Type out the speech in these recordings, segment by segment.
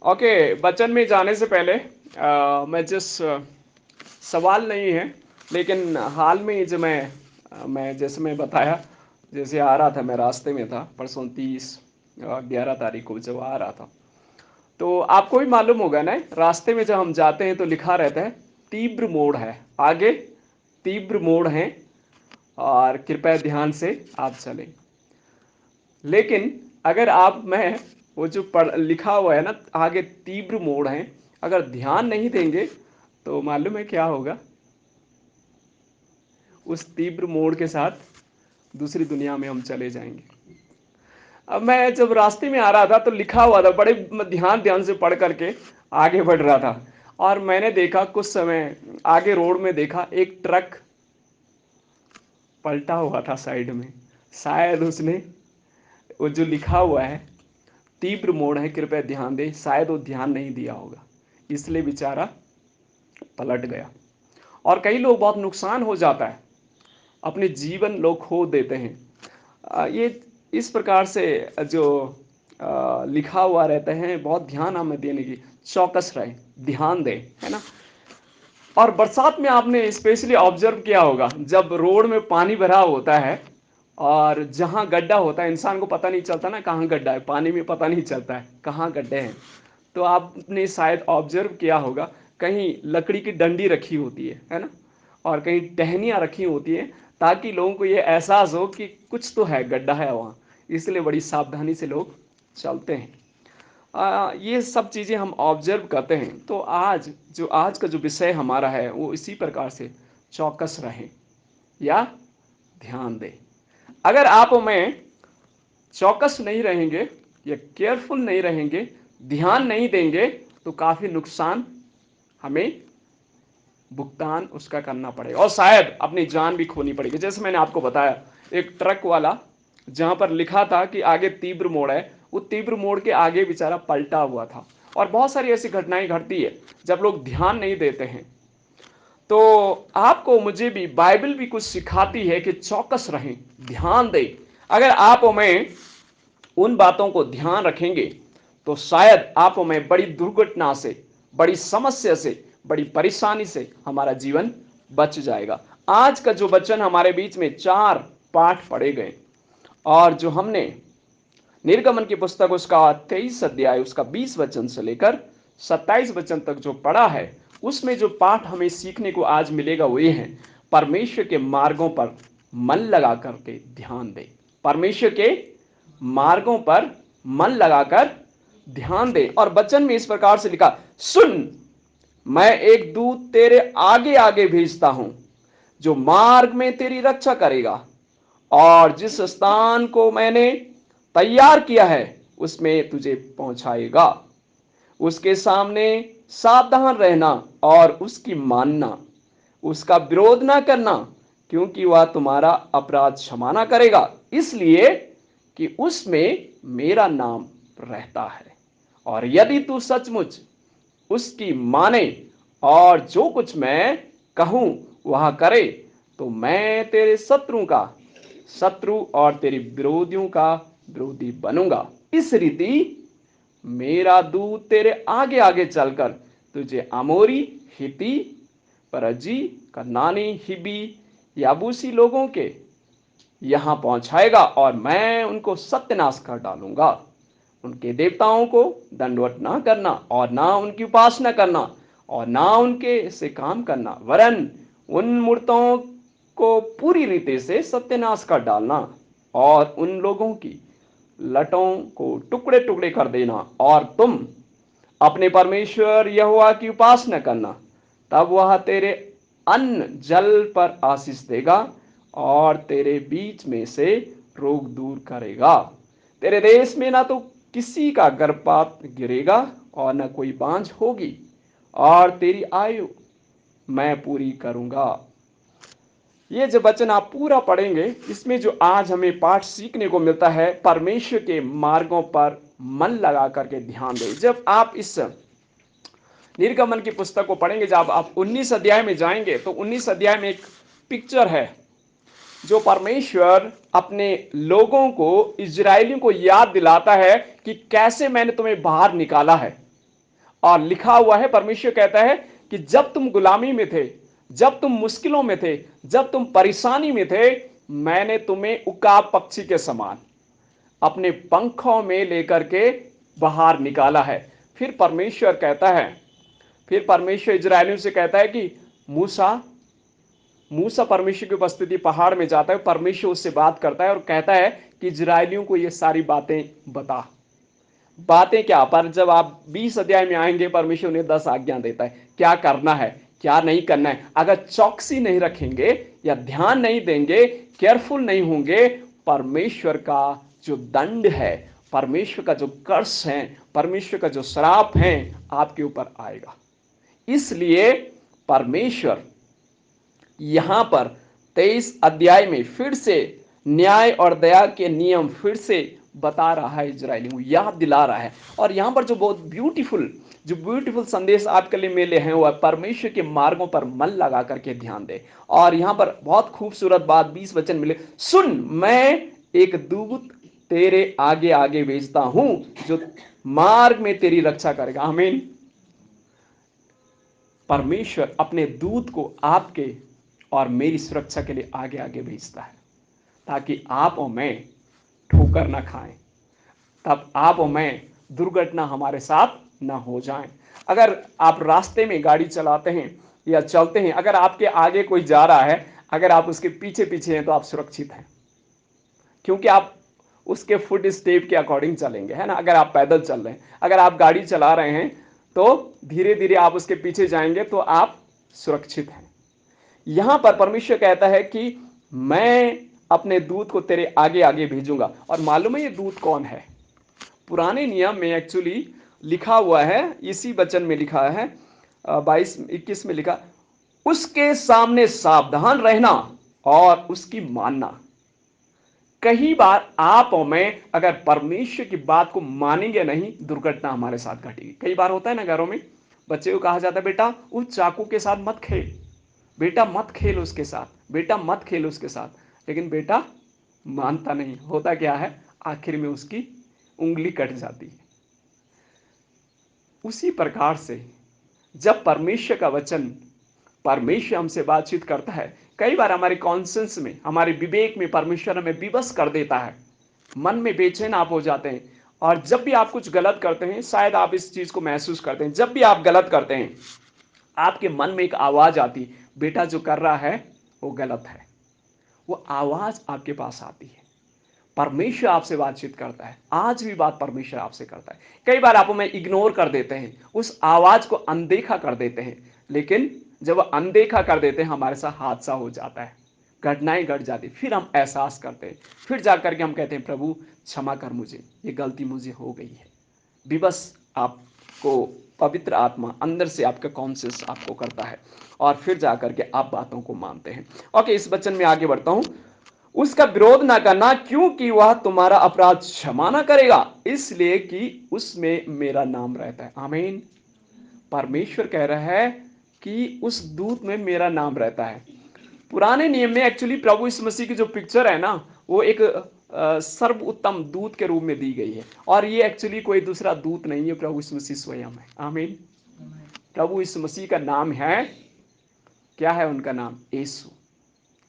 Okay, वचन में जाने से पहले मैं जिस सवाल नहीं है, लेकिन हाल में ही जो मैं जैसे मैं बताया, जैसे आ रहा था, मैं रास्ते में था परसों 30/11 तारीख को जब आ रहा था, तो आपको भी मालूम होगा ना, रास्ते में जब हम जाते हैं तो लिखा रहता है तीव्र मोड़ है आगे, तीव्र मोड़ है और कृपया ध्यान से आप चलें। लेकिन अगर आप मैं वो जो पढ़ लिखा हुआ है ना आगे तीव्र मोड़ है, अगर ध्यान नहीं देंगे तो मालूम है क्या होगा? उस तीव्र मोड़ के साथ दूसरी दुनिया में हम चले जाएंगे। अब मैं जब रास्ते में आ रहा था तो लिखा हुआ था, बड़े ध्यान ध्यान से पढ़ करके आगे बढ़ रहा था, और मैंने देखा कुछ समय आगे रोड में देखा एक ट्रक पलटा हुआ था साइड में। शायद उसने वो जो लिखा हुआ है तीव्र मोड़ है कृपया ध्यान दे, शायद वो ध्यान नहीं दिया होगा, इसलिए बेचारा पलट गया। और कई लोग बहुत नुकसान हो जाता है, अपने जीवन लोग खो देते हैं। ये इस प्रकार से जो लिखा हुआ रहता है, बहुत ध्यान हमें देने की, चौकस रहे, ध्यान दें, है ना। और बरसात में आपने स्पेशली ऑब्जर्व किया होगा, जब रोड में पानी भरा होता है और जहां गड्ढा होता है, इंसान को पता नहीं चलता ना कहाँ गड्ढा है, पानी में पता नहीं चलता है कहाँ गड्ढे हैं। तो आपने शायद ऑब्जर्व किया होगा, कहीं लकड़ी की डंडी रखी होती है ना, और कहीं टहनियाँ रखी होती हैं, ताकि लोगों को ये एहसास हो कि कुछ तो है, गड्ढा है वहाँ, इसलिए बड़ी सावधानी से लोग चलते हैं। ये सब चीज़ें हम ऑब्जर्व करते हैं। तो आज का जो विषय हमारा है वो इसी प्रकार से, चौकस रहें या ध्यान दें। अगर आप में चौकस नहीं रहेंगे या केयरफुल नहीं रहेंगे, ध्यान नहीं देंगे, तो काफ़ी नुकसान हमें भुगतान उसका करना पड़ेगा, और शायद अपनी जान भी खोनी पड़ेगी। जैसे मैंने आपको बताया, एक ट्रक वाला जहां पर लिखा था कि आगे तीव्र मोड़ है, वो तीव्र मोड़ के आगे बेचारा पलटा हुआ था। और बहुत सारी ऐसी घटनाएं घटती है जब लोग ध्यान नहीं देते हैं। तो आपको मुझे भी बाइबल भी कुछ सिखाती है कि चौकस रहें, ध्यान दें। अगर आप में उन बातों को ध्यान रखेंगे तो शायद आप में बड़ी दुर्घटना से, बड़ी समस्या से, बड़ी परेशानी से हमारा जीवन बच जाएगा। आज का जो वचन हमारे बीच में 4 पाठ पढ़े गए, और जो हमने निर्गमन की पुस्तक उसका 23 अध्याय उसका 20 वचन से लेकर 27 वचन तक जो पढ़ा है, उसमें जो पाठ हमें सीखने को आज मिलेगा वो ये है, परमेश्वर के मार्गों पर मन लगा करके ध्यान दे। परमेश्वर के मार्गों पर मन लगाकर ध्यान दे। और वचन में इस प्रकार से लिखा, सुन, मैं एक दूत तेरे आगे आगे भेजता हूं, जो मार्ग में तेरी रक्षा करेगा, और जिस स्थान को मैंने तैयार किया है उसमें तुझे पहुंचाएगा। उसके सामने सावधान रहना और उसकी मानना, उसका विरोध ना करना, क्योंकि वह तुम्हारा अपराध क्षमा ना करेगा, इसलिए कि उसमें मेरा नाम रहता है। और यदि तू सचमुच उसकी माने और जो कुछ मैं कहूं वह करे, तो मैं तेरे शत्रु का शत्रु और तेरे विरोधियों का विरोधी बनूंगा। इस रीति मेरा दूत तेरे आगे आगे चलकर तुझे अमोरी, हिती, परजी, कनानी, हिबी, याबूसी लोगों के यहां पहुंचाएगा, और मैं उनको सत्यानाश कर डालूंगा। उनके देवताओं को दंडवत ना करना, और ना उनकी उपासना करना, और ना उनके से काम करना, वरन उन मूर्तों को पूरी रीति से सत्यानाश कर डालना, और उन लोगों की लटों को टुकड़े टुकड़े कर देना। और तुम अपने परमेश्वर यहोवा की उपासना करना, तब वह तेरे अन्न जल पर आशीष देगा और तेरे बीच में से रोग दूर करेगा। तेरे देश में ना तो किसी का गर्भपात गिरेगा और न कोई बांझ होगी, और तेरी आयु मैं पूरी करूंगा। ये जो वचन आप पूरा पढ़ेंगे, इसमें जो आज हमें पाठ सीखने को मिलता है, परमेश्वर के मार्गों पर मन लगा करके ध्यान दें। जब आप इस निर्गमन की पुस्तक को पढ़ेंगे, जब आप 19 अध्याय में जाएंगे, तो 19 अध्याय में एक पिक्चर है जो परमेश्वर अपने लोगों को, इजरायलियों को याद दिलाता है कि कैसे मैंने तुम्हें बाहर निकाला है। और लिखा हुआ है, परमेश्वर कहता है कि जब तुम गुलामी में थे, जब तुम मुश्किलों में थे, जब तुम परेशानी में थे, मैंने तुम्हें उकाब पक्षी के समान अपने पंखों में लेकर के बाहर निकाला है। फिर परमेश्वर कहता है, फिर परमेश्वर इजरायलियों से कहता है कि मूसा मूसा परमेश्वर की उपस्थिति पहाड़ में जाता है, परमेश्वर उससे बात करता है और कहता है कि इजरायलियों को ये सारी बातें बता। बातें क्या, पर जब आप 20 अध्याय में आएंगे, परमेश्वर उन्हें 10 आज्ञा देता है क्या करना है, क्या नहीं करना है। अगर चौकसी नहीं रखेंगे या ध्यान नहीं देंगे, केयरफुल नहीं होंगे, परमेश्वर का जो दंड है, परमेश्वर का जो कर्ष है, परमेश्वर का जो श्राप है, आपके ऊपर आएगा। इसलिए परमेश्वर यहां पर 23 अध्याय में फिर से न्याय और दया के नियम फिर से बता रहा है, इजरायलियों को याद दिला रहा है। और यहां पर जो बहुत ब्यूटीफुल संदेश आपके लिए मिले हैं, वह परमेश्वर के मार्गों पर मन लगा करके ध्यान दे। और यहां पर बहुत खूबसूरत बात 20 वचन मिले, सुन मैं एक दूत तेरे आगे आगे भेजता हूं जो मार्ग में तेरी रक्षा करेगा। आमीन। परमेश्वर अपने दूत को आपके और मेरी सुरक्षा के लिए आगे आगे भेजता है, ताकि आप और मैं ठोकर ना खाएं, तब आप और मैं दुर्घटना हमारे साथ ना हो जाए। अगर आप रास्ते में गाड़ी चलाते हैं या चलते हैं, अगर आपके आगे कोई जा रहा है, अगर आप उसके पीछे पीछे हैं तो आप सुरक्षित हैं, क्योंकि आप उसके फुट स्टेप के अकॉर्डिंग चलेंगे, है ना। अगर आप पैदल चल रहे हैं, अगर आप गाड़ी चला रहे हैं, तो धीरे धीरे आप उसके पीछे जाएंगे तो आप सुरक्षित हैं। यहां पर परमेश्वर कहता है कि मैं अपने दूत को तेरे आगे आगे भेजूंगा। और मालूम है ये दूत कौन है? पुराने नियम में एक्चुअली लिखा हुआ है, इसी वचन में लिखा है, 22-21 में लिखा, उसके सामने सावधान रहना और उसकी मानना। कई बार आप और मैं अगर परमेश्वर की बात को मानेंगे नहीं, दुर्घटना हमारे साथ घटेगी। कई बार होता है ना, घरों में बच्चे को कहा जाता है, बेटा उस चाकू के साथ मत खेल, बेटा मत खेल उसके साथ, बेटा मत खेल उसके साथ। लेकिन बेटा मानता नहीं, होता क्या है, आखिर में उसकी उंगली कट जाती है। उसी प्रकार से जब परमेश्वर का वचन, परमेश्वर हमसे बातचीत करता है, कई बार हमारे कॉन्शियस में, हमारे विवेक में परमेश्वर हमें विवश कर देता है, मन में बेचैन आप हो जाते हैं। और जब भी आप कुछ गलत करते हैं, शायद आप इस चीज को महसूस करते हैं, जब भी आप गलत करते हैं, आपके मन में एक आवाज आती, बेटा जो कर रहा है वो गलत है। वो आवाज आपके पास आती है, परमेश्वर आपसे बातचीत करता है। आज भी बात परमेश्वर आपसे करता है। कई बार आप हमें इग्नोर कर देते हैं, उस आवाज को अनदेखा कर देते हैं, लेकिन जब अनदेखा कर देते हैं, हमारे साथ हादसा हो जाता है, घटनाएं घट जाती, फिर हम एहसास करते हैं, फिर जाकर के हम कहते हैं, प्रभु क्षमा कर, मुझे ये गलती मुझे हो गई है। विवश आपको पवित्र आत्मा अंदर से आपका कॉन्शियस आपको करता है, और फिर जाकर के आप बातों को मानते हैं। ओके, इस वचन में आगे बढ़ता हूं। उसका विरोध ना करना, क्योंकि वह तुम्हारा अपराध क्षमा ना करेगा, इसलिए कि उसमें मेरा नाम रहता है। आमीन। परमेश्वर कह रहा है कि उस दूत में मेरा नाम रहता है। पुराने नियम में एक्चुअली प्रभु यीशु मसीह की जो पिक्चर है ना, वो एक सर्वोत्तम दूत के रूप में दी गई है। और ये एक्चुअली कोई दूसरा दूत नहीं है, प्रभु यीशु मसीह स्वयं है। आमीन। प्रभु यीशु मसीह का नाम है, क्या है उनका नाम? यीशु,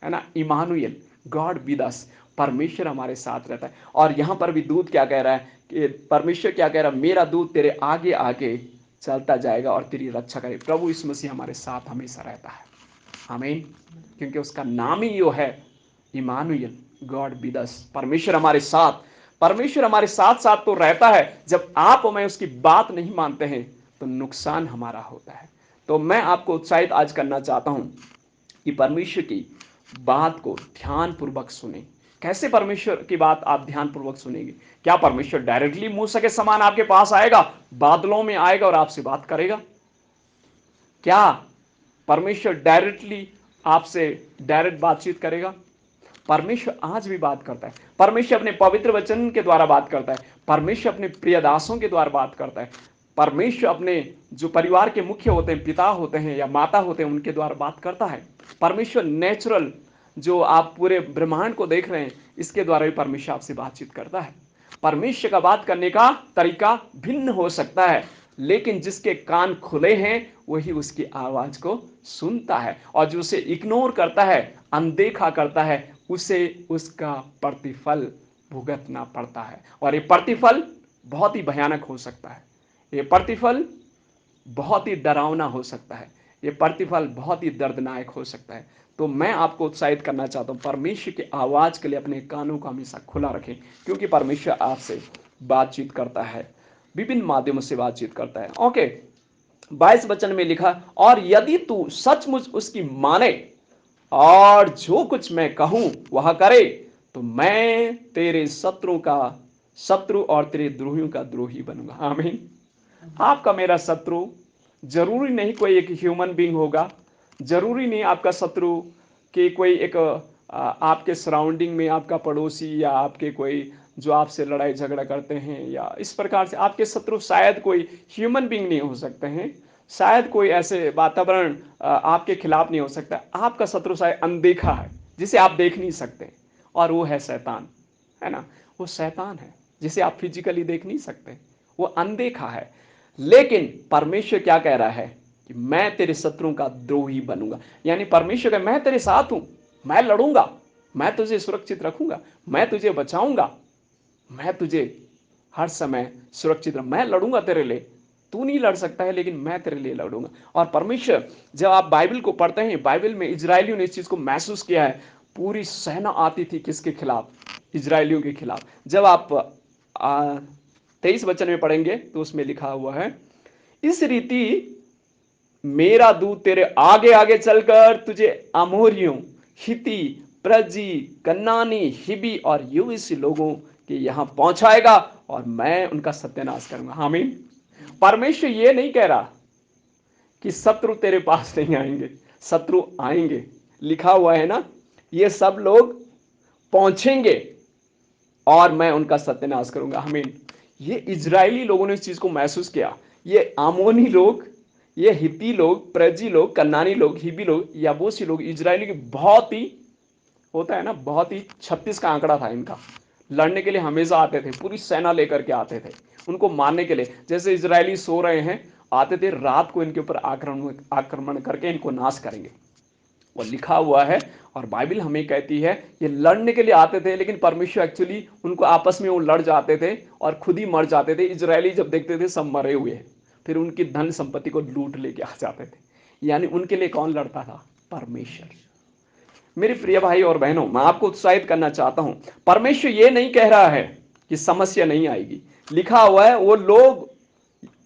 है ना, इमानुएल, गॉड विद अस, परमेश्वर हमारे साथ रहता है। और यहां पर भी दूत क्या कह रहा है कि परमेश्वर क्या कह रहा है, मेरा दूत तेरे आगे आगे चलता जाएगा और तेरी रक्षा करे। प्रभु यीशु मसीह हमारे साथ हमेशा रहता है। आमीन। क्योंकि उसका नाम ही यो है, इमानुएल, गॉड विद अस, परमेश्वर हमारे साथ। परमेश्वर हमारे साथ साथ तो रहता है, जब आप और मैं उसकी बात नहीं मानते हैं तो नुकसान हमारा होता है। तो मैं आपको उत्साहित आज करना चाहता हूं कि परमेश्वर की बात को ध्यान पूर्वक सुने। कैसे परमेश्वर की बात आप ध्यान पूर्वक सुनेंगे? क्या परमेश्वर डायरेक्टली मूसा के समान आपके पास आएगा, बादलों में आएगा और आपसे बात करेगा? क्या परमेश्वर डायरेक्टली आपसे डायरेक्ट बातचीत करेगा? परमेश्वर आज भी बात करता है। परमेश्वर अपने पवित्र वचन के द्वारा बात करता है। परमेश्वर अपने प्रियदासों के द्वारा बात करता है। परमेश्वर अपने जो परिवार के मुख्य होते हैं, पिता होते हैं या माता होते हैं, उनके द्वारा बात करता है। परमेश्वर नेचुरल, जो आप पूरे ब्रह्मांड को देख रहे हैं, इसके द्वारा भी परमेश्वर आपसे बातचीत करता है। परमेश्वर का बात करने का तरीका भिन्न हो सकता है, लेकिन जिसके कान खुले हैं वही उसकी आवाज को सुनता है, और जो उसे इग्नोर करता है, अनदेखा करता है, उसे उसका प्रतिफल भुगतना पड़ता है। और ये प्रतिफल बहुत ही भयानक हो सकता है, ये प्रतिफल बहुत ही डरावना हो सकता है, ये प्रतिफल बहुत ही दर्दनाक हो सकता है। तो मैं आपको उत्साहित करना चाहता हूं, परमेश्वर की आवाज के लिए अपने कानों को हमेशा खुला रखें, क्योंकि परमेश्वर आपसे बातचीत करता है, विभिन्न माध्यमों से बातचीत करता है। ओके, 22 वचन में लिखा, और यदि तू सचमुच उसकी माने और जो कुछ मैं कहूं वह करे, तो मैं तेरे शत्रु का शत्रु और तेरे द्रोहियों का द्रोही बनूंगा। आमीन। आपका मेरा शत्रु जरूरी नहीं कोई एक ह्यूमन बीइंग होगा, जरूरी नहीं आपका शत्रु कि कोई एक आपके सराउंडिंग में आपका पड़ोसी या आपके कोई जो आपसे लड़ाई झगड़ा करते हैं या इस प्रकार से आपके शत्रु शायद कोई ह्यूमन बीइंग नहीं हो सकते हैं, शायद कोई ऐसे वातावरण आपके खिलाफ नहीं हो सकता। आपका शत्रु शायद अनदेखा है, जिसे आप देख नहीं सकते, और वो है शैतान, है ना। वो शैतान है जिसे आप फिजिकली देख नहीं सकते, वो अनदेखा है। लेकिन परमेश्वर क्या कह रहा है कि मैं तेरे शत्रुओं का द्रोही बनूंगा, यानी परमेश्वर का मैं तेरे साथ हूं, मैं लड़ूंगा, मैं तुझे सुरक्षित रखूंगा, मैं तुझे बचाऊंगा, मैं तुझे हर समय सुरक्षित मैं लड़ूंगा तेरे लिए। तू नहीं लड़ सकता है लेकिन मैं तेरे लिए लड़ूंगा। और परमेश्वर, जब आप बाइबल को पढ़ते हैं, बाइबल में इजरायलियों ने इस चीज को महसूस किया है। पूरी सेना आती थी किसके खिलाफ? इजरायलियों के खिलाफ। जब आप 23 वचन में पढ़ेंगे तो उसमें लिखा हुआ है, इस रीति मेरा दूत तेरे आगे आगे चलकर तुझे अमोरियों, हिती, प्रजी, कन्नानी, हिबी और यूसी लोगों के यहां पहुंचाएगा, और मैं उनका सत्यानाश करूंगा। आमीन। परमेश्वर ये नहीं कह रहा कि शत्रु तेरे पास नहीं आएंगे, शत्रु आएंगे। लिखा हुआ है ना, ये सब लोग पहुंचेंगे और मैं उनका सत्यानाश करूंगा। आमीन। ये इजरायली लोगों ने इस चीज को महसूस किया। ये आमोनी लोग, ये हिती लोग, प्रजी लोग, कन्नानी लोग, हिबी लोग, याबूसी लोग इजरायली की बहुत ही, होता है ना, बहुत ही 36 का आंकड़ा था इनका। लड़ने के लिए हमेशा आते थे, पूरी सेना लेकर के आते थे उनको मारने के लिए। जैसे इजरायली सो रहे हैं, आते थे रात को इनके ऊपर आक्रमण करके इनको नाश करेंगे। वो लिखा हुआ है, और बाइबल हमें कहती है ये लड़ने के लिए आते थे, लेकिन परमेश्वर एक्चुअली उनको आपस में वो लड़ जाते थे और खुद ही मर जाते थे। इजरायली जब देखते थे सब मरे हुए हैं, फिर उनकी धन संपत्ति को लूट लेके आ जाते थे। यानी उनके लिए कौन लड़ता था? परमेश्वर। मेरे प्रिय भाई और बहनों, मैं आपको उत्साहित करना चाहता हूं, परमेश्वर ये नहीं कह रहा है कि समस्या नहीं आएगी। लिखा हुआ है, वो लोग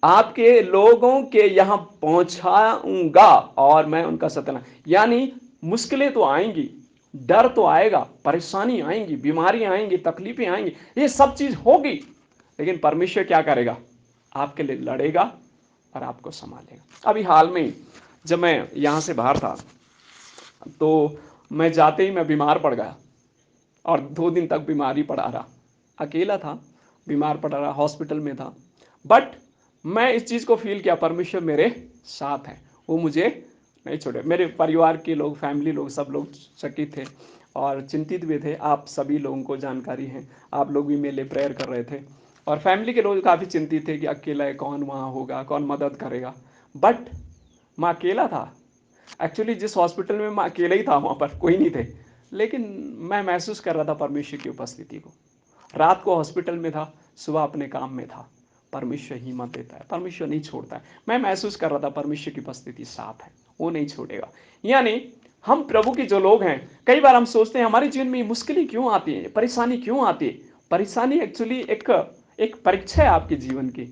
आपके लोगों के यहां पहुंचाऊंगा और मैं उनका सत्यानाश, यानी मुश्किलें तो आएंगी, डर तो आएगा, परेशानी आएंगी, बीमारियां आएंगी, तकलीफें आएंगी, ये सब चीज होगी, लेकिन परमेश्वर क्या करेगा? आपके लिए लड़ेगा और आपको संभालेगा। अभी हाल में जब मैं यहां से बाहर था, तो मैं जाते ही मैं बीमार पड़ गया, और 2 दिन तक बीमारी पड़ा रहा। अकेला था, बीमार पड़ा रहा, हॉस्पिटल में था। बट मैं इस चीज़ को फील किया, परमेश्वर मेरे साथ है, वो मुझे नहीं छोड़े। मेरे परिवार के लोग, फैमिली लोग, सब लोग चकित थे और चिंतित भी थे। आप सभी लोगों को जानकारी है, आप लोग भी मेरे लिए प्रेयर कर रहे थे, और फैमिली के लोग काफ़ी चिंतित थे कि अकेला है, कौन वहाँ होगा, कौन मदद करेगा। बट मैं अकेला था। एक्चुअली जिस हॉस्पिटल में मैं अकेला ही था, वहाँ पर कोई नहीं थे, लेकिन मैं महसूस कर रहा था परमेश्वर की उपस्थिति को। रात को हॉस्पिटल में था, सुबह अपने काम में था। परमेश्वर हिम्मत देता है, परमेश्वर नहीं छोड़ता है। मैं महसूस कर रहा था परमेश्वर की उपस्थिति साथ है, वो नहीं छोड़ेगा। यानी हम प्रभु के जो लोग हैं, कई बार हम सोचते हैं हमारे जीवन में मुश्किलें क्यों आती है, परेशानी क्यों आती है। परेशानी एक्चुअली एक परीक्षा है आपके जीवन की।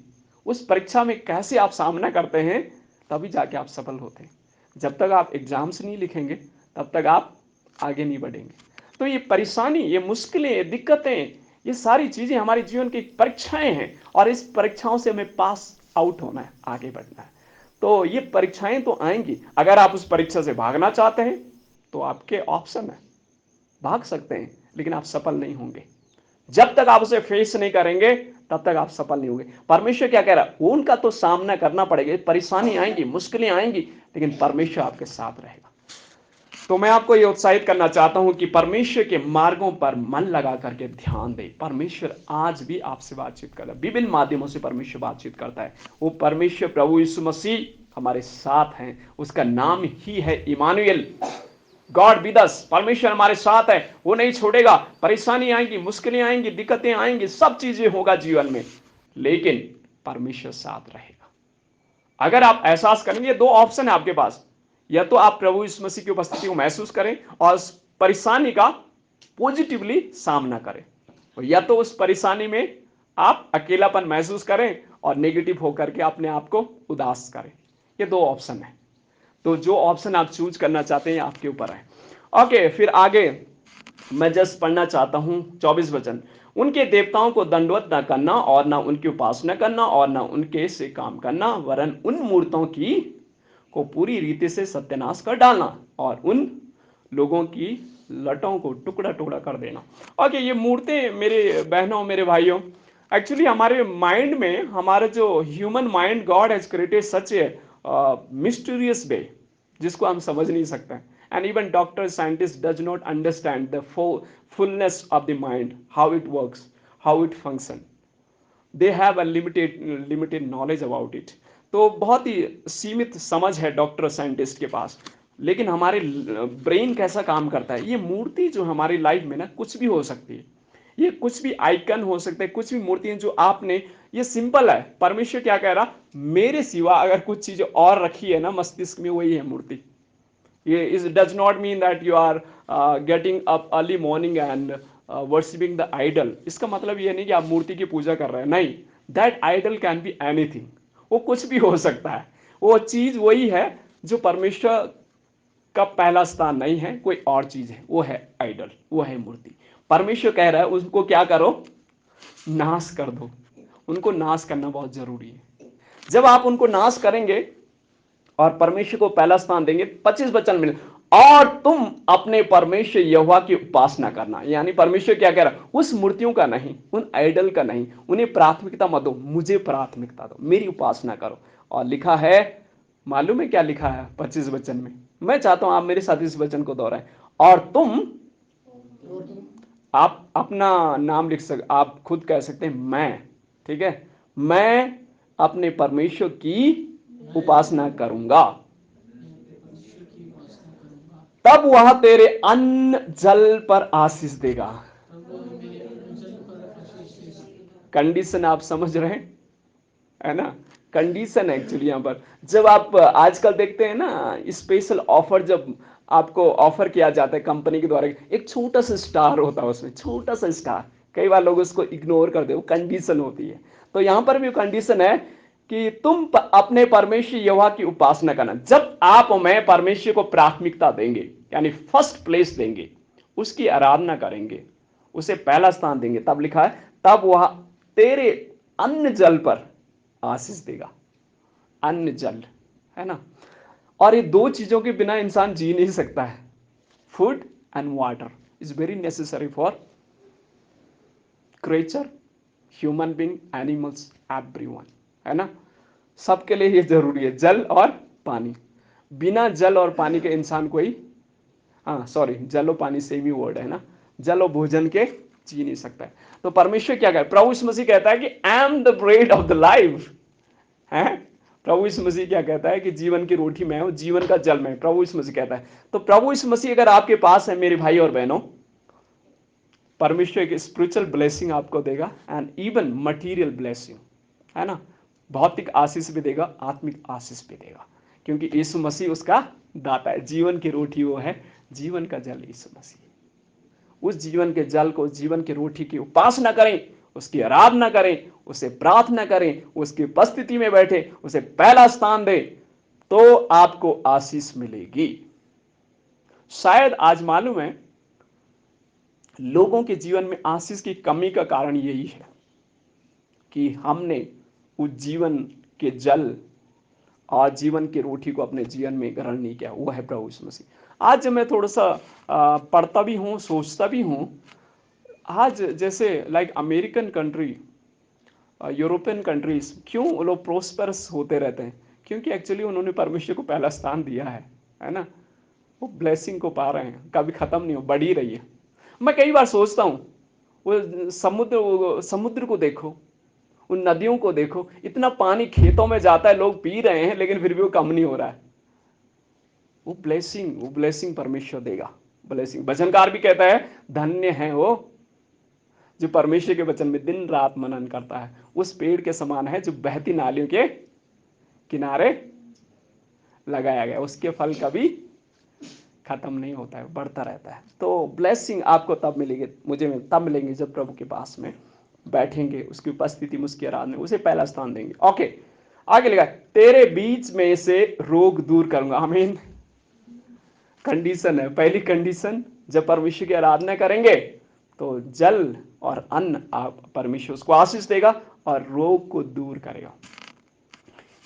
उस परीक्षा में कैसे आप सामना करते हैं, तभी जाके आप सफल होते हैं। जब तक आप एग्जाम्स नहीं लिखेंगे तब तक आप आगे नहीं बढ़ेंगे। तो ये परेशानी, ये मुश्किलें, ये दिक्कतें, ये सारी चीजें हमारे जीवन की परीक्षाएं हैं, और इस परीक्षाओं से हमें पास आउट होना है, आगे बढ़ना है। तो ये परीक्षाएं तो आएंगी। अगर आप उस परीक्षा से भागना चाहते हैं तो आपके ऑप्शन है, भाग सकते हैं, लेकिन आप सफल नहीं होंगे। जब तक आप उसे फेस नहीं करेंगे तब तक आप सफल नहीं होंगे। परमेश्वर क्या कह रहा है? उनका तो सामना करना पड़ेगा, परेशानी आएंगी, मुश्किलें आएंगी, लेकिन परमेश्वर आपके साथ रहेगा। तो मैं आपको ये उत्साहित करना चाहता हूं कि परमेश्वर के मार्गों पर मन लगा करके ध्यान दे। परमेश्वर आज भी आपसे बातचीत कर रहा है, विभिन्न माध्यमों से परमेश्वर बातचीत करता है। वो परमेश्वर प्रभु यीशु मसीह हमारे साथ हैं, उसका नाम ही है इमानुएल, गॉड विद अस। परमेश्वर हमारे साथ है, वो नहीं छोड़ेगा। परेशानी आएंगी, मुश्किलें आएंगी, दिक्कतें आएंगी, सब चीजें होगा जीवन में, लेकिन परमेश्वर साथ रहेगा। अगर आप एहसास करेंगे, दो ऑप्शन है आपके पास, या तो आप प्रभु यीशु मसीह की उपस्थिति को महसूस करें और उस परेशानी का पॉजिटिवली सामना करें, और या तो उस परेशानी में आप अकेलापन महसूस करें और नेगेटिव होकर के अपने आप को उदास करें। ये दो ऑप्शन है। तो जो ऑप्शन आप चूज करना चाहते हैं आपके ऊपर है। ओके, फिर आगे मैं जस्ट पढ़ना चाहता हूं 24 वचन। उनके देवताओं को दंडवत न करना और न उनकी उपासना करना और न उनके से काम करना, वरन उन मूर्तों की को पूरी रीति से सत्यानाश कर डालना और उन लोगों की लटों को टुकड़ा टुकड़ा कर देना। ओके, ये मूर्तें मेरे बहनों, मेरे भाइयों, एक्चुअली हमारे माइंड में, हमारे जो human mind, God has created such a mysterious way जिसको हम समझ नहीं सकते। And even doctor scientist does not understand the fullness of the mind, how it works, how it function. They have a limited knowledge about it. तो बहुत ही सीमित समझ है डॉक्टर साइंटिस्ट के पास। लेकिन हमारे ब्रेन कैसा काम करता है, ये मूर्ति जो हमारी लाइफ में ना कुछ भी हो सकती है, ये कुछ भी आइकन हो सकते हैं, कुछ भी मूर्ति जो आपने, ये सिंपल है। परमेश्वर क्या कह रहा, मेरे सिवा अगर कुछ चीज और रखी है ना मस्तिष्क में, वही है मूर्ति। ये is does not mean that you are getting up early morning and worshipping the idol. इसका मतलब ये नहीं कि आप मूर्ति की पूजा कर रहे हैं, नहीं। That idol can be anything, वो कुछ भी हो सकता है। वो चीज वही है जो परमेश्वर का पहला स्थान नहीं है, कोई और चीज है, वो है आइडल, वो है मूर्ति। परमेश्वर कह रहा है उसको क्या करो, नाश कर दो। उनको नाश करना बहुत जरूरी है। जब आप उनको नाश करेंगे और परमेश्वर को पहला स्थान देंगे, 25 वचन मिले, और तुम अपने परमेश्वर यहोवा की उपासना करना। यानी परमेश्वर क्या कह रहा, उस मूर्तियों का नहीं, उन आइडल का नहीं, उन्हें प्राथमिकता मत दो, मुझे प्राथमिकता दो, मेरी उपासना करो। और लिखा है, मालूम है क्या लिखा है 25 वचन में? मैं चाहता हूं आप मेरे साथ इस वचन को दोहराएं। और तुम, आप अपना नाम लिख सकते, आप खुद कह सकते हैं मैं, ठीक है, मैं अपने परमेश्वर की उपासना करूंगा, तब वह तेरे अन्न जल पर आशीष देगा। कंडीशन आप समझ रहे हैं, है ना? कंडीशन एक्चुअली यहां पर, जब आप आजकल देखते हैं ना स्पेशल ऑफर, जब आपको ऑफर किया जाता है कंपनी के द्वारा, एक छोटा सा स्टार होता है उसमें, छोटा सा स्टार, कई बार लोग उसको इग्नोर कर दे, वो कंडीशन होती है। तो यहां पर भी कंडीशन है कि तुम अपने परमेश्वर यहोवा की उपासना करना। जब आप और मैं परमेश्वर को प्राथमिकता देंगे, यानी फर्स्ट प्लेस देंगे, उसकी आराधना करेंगे, उसे पहला स्थान देंगे, तब लिखा है तब वह तेरे अन्न जल पर आशीष देगा। अन्न जल, है ना? और ये दो चीजों के बिना इंसान जी नहीं सकता है। Food and water is very necessary for creature, human being, animals, everyone, है ना? सबके लिए ये जरूरी है, जल और पानी। बिना जल और पानी के इंसान कोई, हाँ सॉरी, जल और पानी सेम ही वर्ड है ना, जल और भोजन के जी नहीं सकता है। तो परमेश्वर क्या कहता है, प्रभु यीशु मसीह कहता है कि I am the bread of the life, है। प्रभु यीशु मसीह क्या कहता है कि जीवन की रोटी मैं हूं, जीवन का जल मैं, प्रभु यीशु मसीह कहता है। तो प्रभु यीशु मसीह अगर आपके पास है मेरे भाई और बहनों, परमेश्वर एक स्पिरिचुअल ब्लेसिंग आपको देगा एंड इवन मटीरियल ब्लेसिंग, है ना? भौतिक आशीष भी देगा, आत्मिक आशीष भी देगा, क्योंकि यीशु मसीह उसका दाता है। जीवन की रोटी वो है, जीवन का जल यीशु मसीह। उस जीवन के जल को, जीवन की रोटी की उपासना करें, उसकी आराधना करें, उसे प्रार्थना करें, उसकी उपस्थिति में बैठे, उसे पहला स्थान दें, तो आपको आशीष मिलेगी। शायद आज मालूम है लोगों के जीवन में आशीष की कमी का कारण यही है कि हमने उस जीवन के जल और जीवन की रोटी को अपने जीवन में ग्रहण नहीं किया, वो है प्रभु यीशु मसीह। आज जब मैं थोड़ा सा पढ़ता भी हूँ, सोचता भी हूँ, आज जैसे like American country, European countries, क्यों वो लोग प्रोस्पेरस होते रहते हैं? क्योंकि एक्चुअली उन्होंने परमेश्वर को पहला स्थान दिया है ना? वो ब्लेसिंग को पा रहे हैं, कभी खत्म नहीं हो, बढ़ ही रही है। मैं कई बार सोचता हूँ, वो समुद्र को देखो, उन नदियों को देखो, इतना पानी खेतों में जाता है, लोग पी रहे हैं, लेकिन फिर भी वो कम नहीं हो रहा है। वो ब्लेसिंग परमेश्वर देगा। ब्लेसिंग, भजनकार भी कहता है, धन्य है वो जो परमेश्वर के वचन में दिन रात मनन करता है। उस पेड़ के समान है जो बहती नालियों के किनारे लगाया गया, उसके फल कभी खत्म नहीं होता है, बढ़ता रहता है। तो ब्लेसिंग आपको तब मिलेगी, मुझे तब मिलेंगे जब प्रभु के पास में बैठेंगे, उसकी उपस्थिति में, उसकी आराधना में उसे पहला स्थान देंगे। ओके, आगे लिखा, तेरे बीच में से रोग दूर करूंगा। आमीन। कंडीशन है, पहली कंडीशन, जब परमेश्वर की आराधना करेंगे तो जल और अन्न आप परमेश्वर उसको आशीष देगा और रोग को दूर करेगा।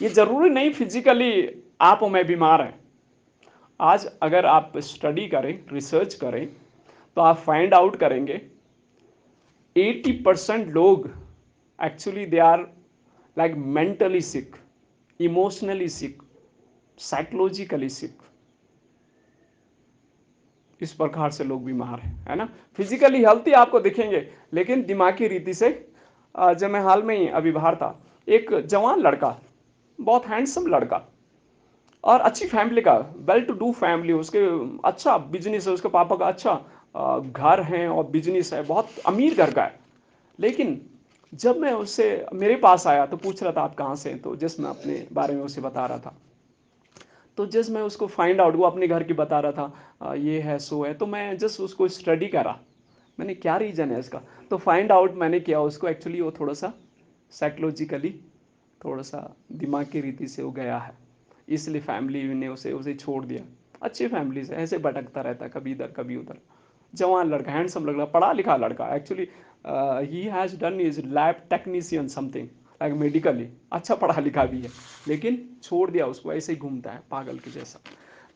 ये जरूरी नहीं फिजिकली आप और मैं बीमार हैं। आज अगर आप स्टडी करें, रिसर्च करें, तो आप फाइंड आउट करेंगे 80% लोग actually they are like mentally sick, emotionally sick, psychologically sick. इस प्रकार से लोग बीमार हैं, है ना। फिजिकली हेल्थी आपको दिखेंगे, लेकिन दिमागी रीति से जब मैं हाल में ही अभी बाहर था, एक जवान लड़का, बहुत हैंडसम लड़का और अच्छी फैमिली का, वेल टू डू फैमिली, उसके अच्छा बिजनेस है, उसके पापा का अच्छा घर है और बिजनेस है, बहुत अमीर घर का है। लेकिन जब मैं उससे मेरे पास आया तो पूछ रहा था आप कहाँ से हैं, तो जस्ट मैं अपने बारे में उसे बता रहा था। तो जस्ट मैं उसको फाइंड आउट, वो अपने घर की बता रहा था, ये है सो है, तो मैं जस्ट उसको स्टडी करा, मैंने क्या रीज़न है इसका। तो फाइंड आउट मैंने किया उसको, एक्चुअली वो थोड़ा सा साइकोलॉजिकली, थोड़ा सा दिमाग की रीति से वो गया है, इसलिए फैमिली ने उसे उसे छोड़ दिया। अच्छी फैमिली से ऐसे भटकता रहता, कभी इधर कभी उधर। जवान लड़का, हैंडसम लड़का, पढ़ा लिखा लड़का, actually he has done is lab technician something like medically, अच्छा पढ़ा लिखा भी है, लेकिन छोड़ दिया उसको, ऐसे ही घूमता है पागल के जैसा।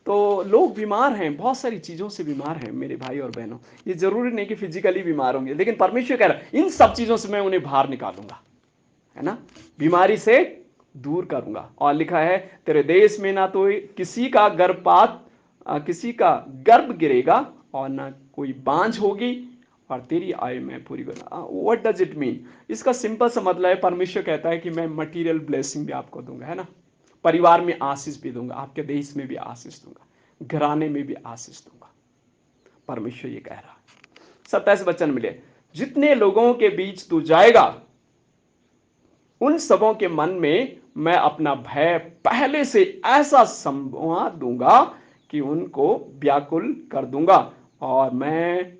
तो लोग बीमार हैं, बहुत सारी चीज़ों से बीमार हैं मेरे भाई और बहनों। ये जरूरी नहीं कि फिजिकली बीमार होंगे, लेकिन परमेश्वर कह रहा है इन सब चीज़ों से मैं उन्हें बाहर निकालूंगा, है ना, बीमारी से दूर करूंगा। और लिखा है, तेरे देश में ना तो किसी का गर्भपात, किसी का गर्भ गिरेगा और ना कोई बांझ होगी, और तेरी आयु में पूरी करना। What does it mean? इसका सिंपल सा मतलब है, परमेश्वर कहता है कि मैं मटीरियल ब्लेसिंग भी आपको दूंगा, है ना, परिवार में आशीष भी दूंगा, आपके देश में भी आशीष दूंगा, घराने में भी आशीष दूंगा। परमेश्वर ये कह रहा है। 27 वचन मिले, जितने लोगों के बीच तू जाएगा उन सबों के मन में मैं अपना भय पहले से ऐसा समवा दूंगा कि उनको व्याकुल कर दूंगा, और मैं